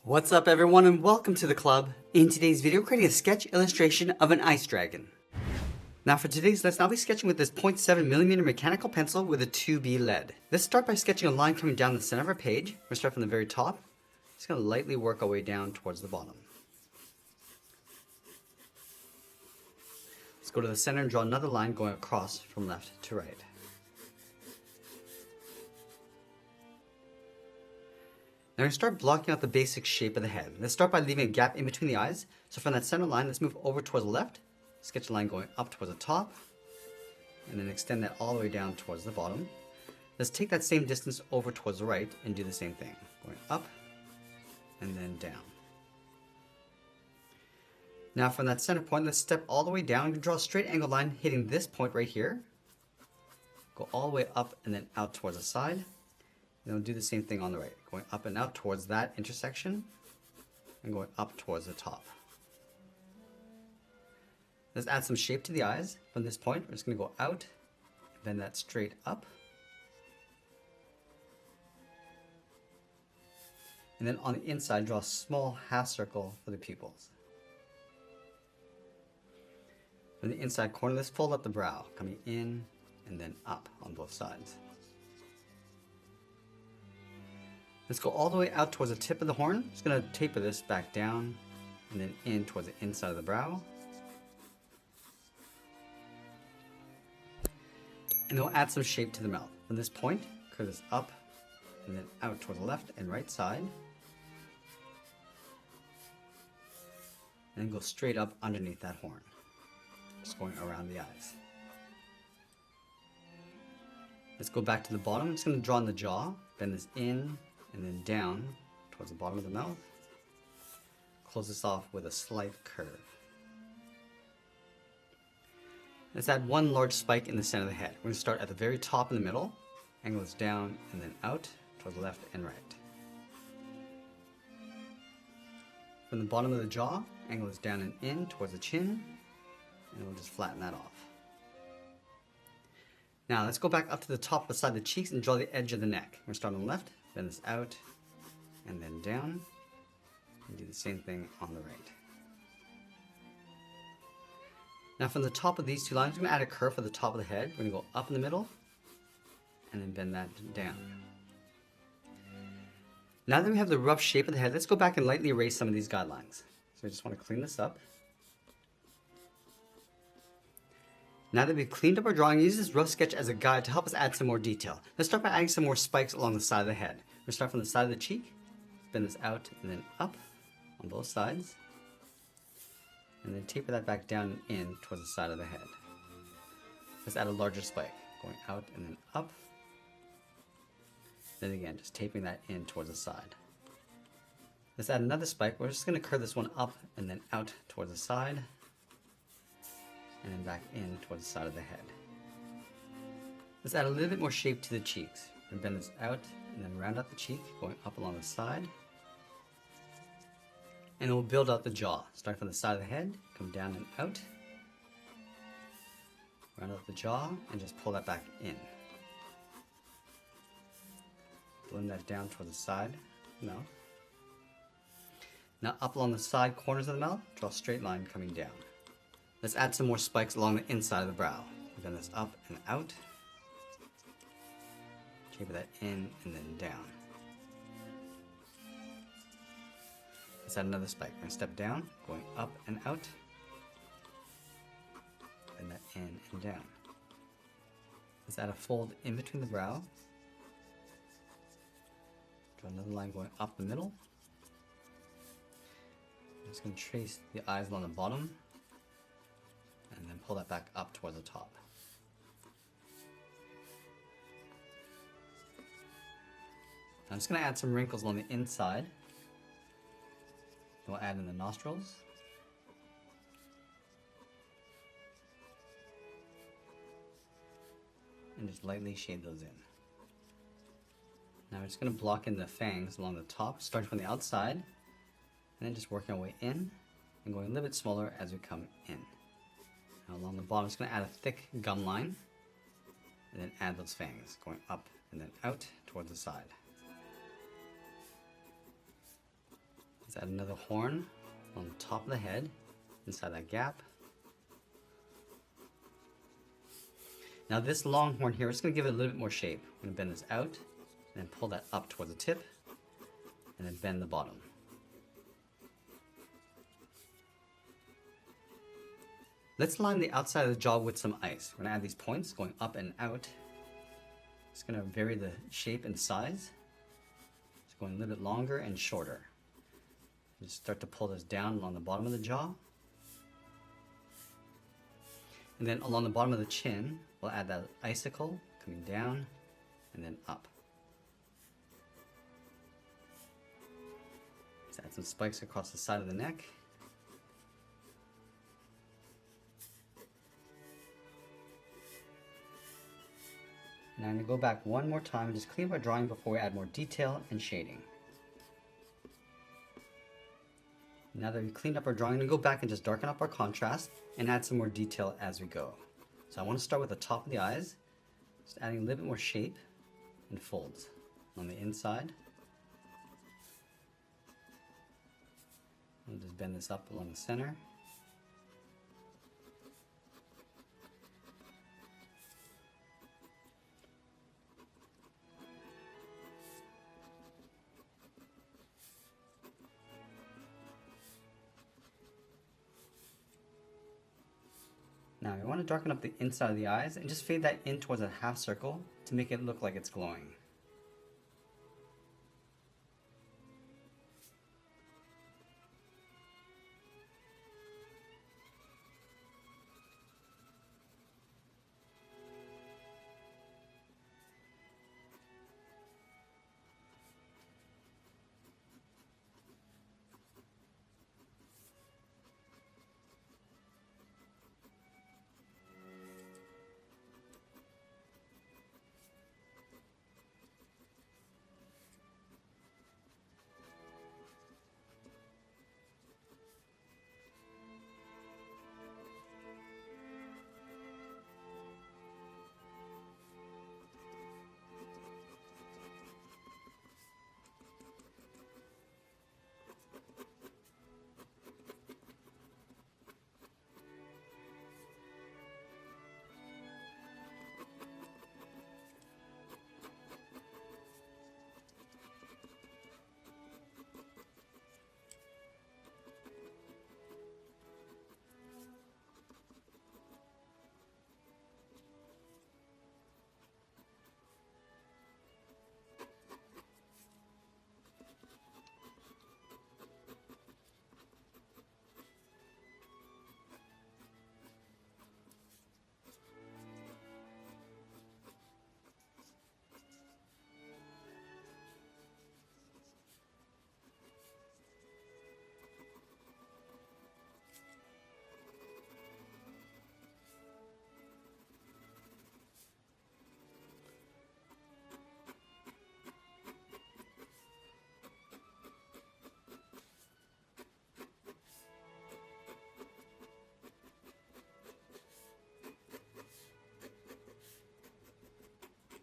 What's up everyone and welcome to the club. In today's video, creating a sketch illustration of an ice dragon. Now for today's lesson, I'll be sketching with this 0.7mm mechanical pencil with a 2B lead. Let's start by sketching a line coming down the center of our page. We're going to start from the very top. Just going to lightly work our way down towards the bottom. Let's go to the center and draw another line going across from left to right. Now we're going to start blocking out the basic shape of the head. Let's start by leaving a gap in between the eyes. So from that center line, let's move over towards the left. Sketch a line going up towards the top. And then extend that all the way down towards the bottom. Let's take that same distance over towards the right and do the same thing. Going up and then down. Now from that center point, let's step all the way down and draw a straight angle line hitting this point right here. Go all the way up and then out towards the side. And we'll do the same thing on the right, going up and out towards that intersection and going up towards the top. Let's add some shape to the eyes. From this point, we're just going to go out, bend that straight up. And then on the inside, draw a small half circle for the pupils. From the inside corner, let's fold up the brow, coming in and then up on both sides. Let's go all the way out towards the tip of the horn. Just going to taper this back down and then in towards the inside of the brow. And then we'll add some shape to the mouth. From this point, curve this up and then out towards the left and right side. And then go straight up underneath that horn. Just going around the eyes. Let's go back to the bottom. I'm just going to draw in the jaw, bend this in and then down towards the bottom of the mouth. Close this off with a slight curve. Let's add one large spike in the center of the head. We're going to start at the very top in the middle, angle this down and then out towards the left and right. From the bottom of the jaw, angle this down and in towards the chin, and we'll just flatten that off. Now let's go back up to the top beside the cheeks and draw the edge of the neck. We're going to start on the left, bend this out and then down, and do the same thing on the right. Now from the top of these two lines, we're going to add a curve for the top of the head. We're going to go up in the middle and then bend that down. Now that we have the rough shape of the head, let's go back and lightly erase some of these guidelines. So I just want to clean this up. Now that we've cleaned up our drawing, use this rough sketch as a guide to help us add some more detail. Let's start by adding some more spikes along the side of the head. We'll start from the side of the cheek, bend this out and then up on both sides, and then taper that back down and in towards the side of the head. Let's add a larger spike, going out and then up. Then again, just tapering that in towards the side. Let's add another spike. We're just going to curve this one up and then out towards the side, and then back in towards the side of the head. Let's add a little bit more shape to the cheeks. And bend this out and then round out the cheek, going up along the side. And we'll build out the jaw. Start from the side of the head, come down and out. Round out the jaw and just pull that back in. Blend that down towards the side of the mouth. Now up along the side corners of the mouth, draw a straight line coming down. Let's add some more spikes along the inside of the brow. Bend this up and out. Taper that in and then down. Let's add another spike. We're going to step down, going up and out. Bend that in and down. Let's add a fold in between the brow. Draw another line going up the middle. I'm just going to trace the eyes along the bottom. And then pull that back up towards the top. I'm just going to add some wrinkles along the inside. We'll add in the nostrils. And just lightly shade those in. Now we're just going to block in the fangs along the top, starting from the outside, and then just working our way in, and going a little bit smaller as we come in. Now along the bottom, I'm just going to add a thick gum line, and then add those fangs, going up and then out towards the side. Let's add another horn on the top of the head, inside that gap. Now this long horn here, we're just going to give it a little bit more shape. I'm going to bend this out, and then pull that up towards the tip, and then bend the bottom. Let's line the outside of the jaw with some ice. We're going to add these points going up and out. Just going to vary the shape and size. It's going a little bit longer and shorter. Just start to pull this down along the bottom of the jaw. And then along the bottom of the chin, we'll add that icicle coming down and then up. Let's add some spikes across the side of the neck. Now I'm going to go back one more time and just clean up our drawing before we add more detail and shading. Now that we've cleaned up our drawing, I'm going to go back and just darken up our contrast and add some more detail as we go. So I want to start with the top of the eyes, just adding a little bit more shape and folds on the inside. I'll just bend this up along the center. Now I want to darken up the inside of the eyes and just fade that in towards a half circle to make it look like it's glowing.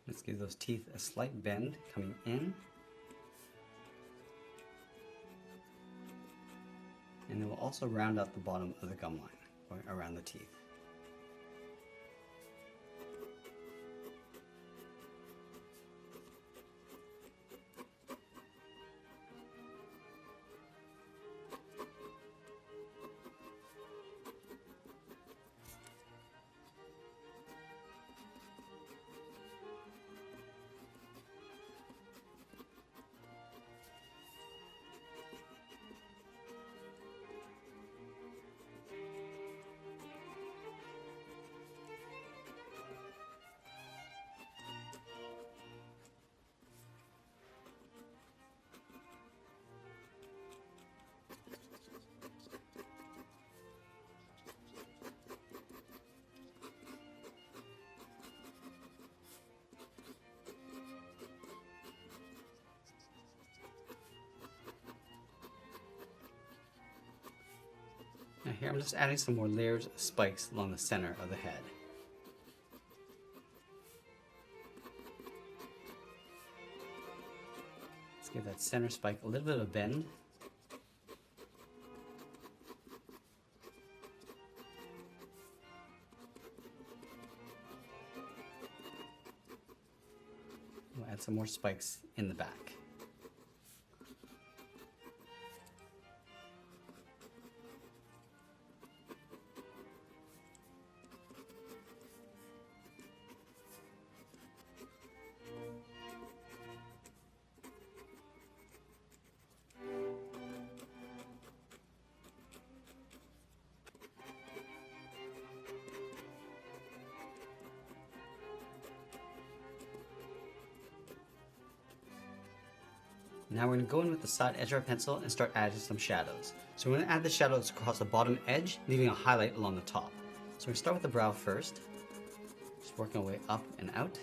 Let's give those teeth a slight bend coming in. And then we'll also round out the bottom of the gum line, going around the teeth. Now here I'm just adding some more layers of spikes along the center of the head. Let's give that center spike a little bit of a bend. some more spikes in the back. Now we're going to go in with the side edge of our pencil and start adding some shadows. So we're going to add the shadows across the bottom edge, leaving a highlight along the top. So we're going to start with the brow first, just working our way up and out.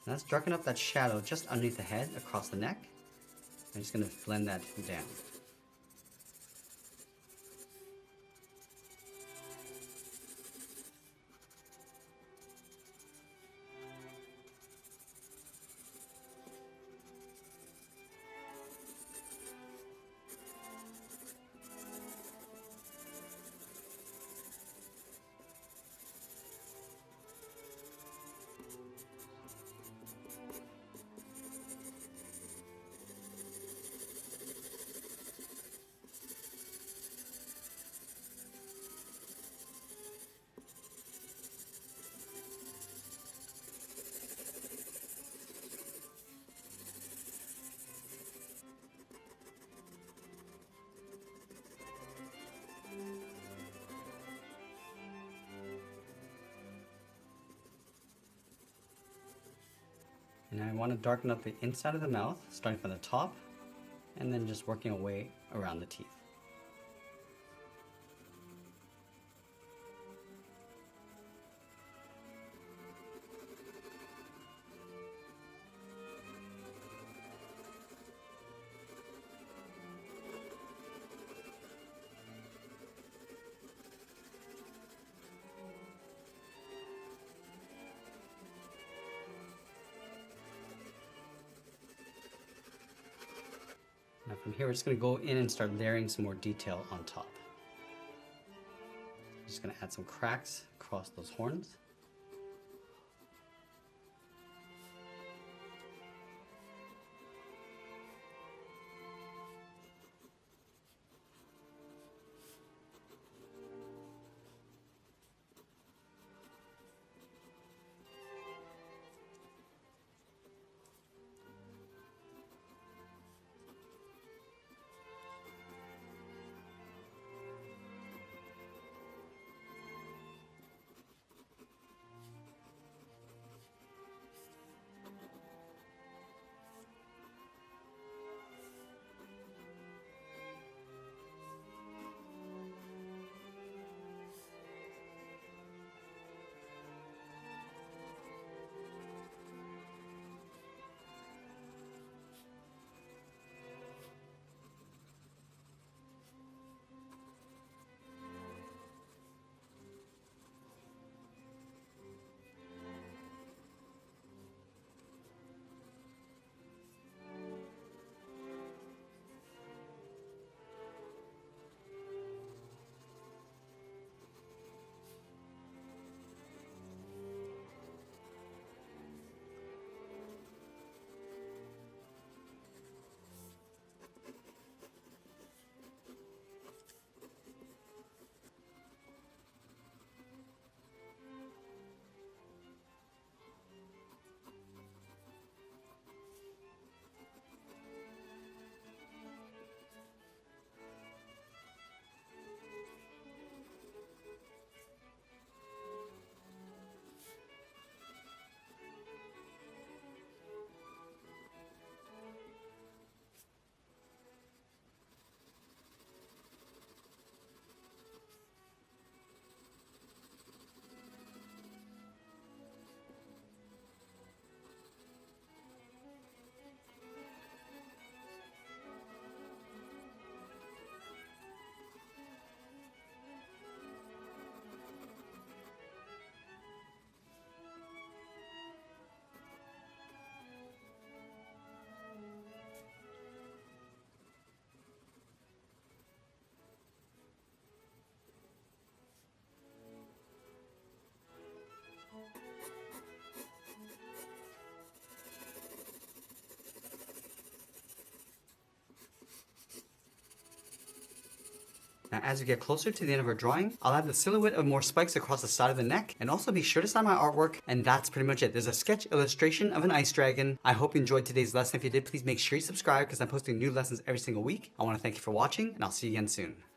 Now let's darken up that shadow just underneath the head, across the neck. I'm just going to blend that down. And I want to darken up the inside of the mouth, starting from the top, and then just working our way around the teeth. Now from here, we're just going to go in and start layering some more detail on top. Just going to add some cracks across those horns. Now as we get closer to the end of our drawing, I'll add the silhouette of more spikes across the side of the neck, and also be sure to sign my artwork, and that's pretty much it. There's a sketch illustration of an ice dragon. I hope you enjoyed today's lesson. If you did, please make sure you subscribe because I'm posting new lessons every single week. I want to thank you for watching, and I'll see you again soon.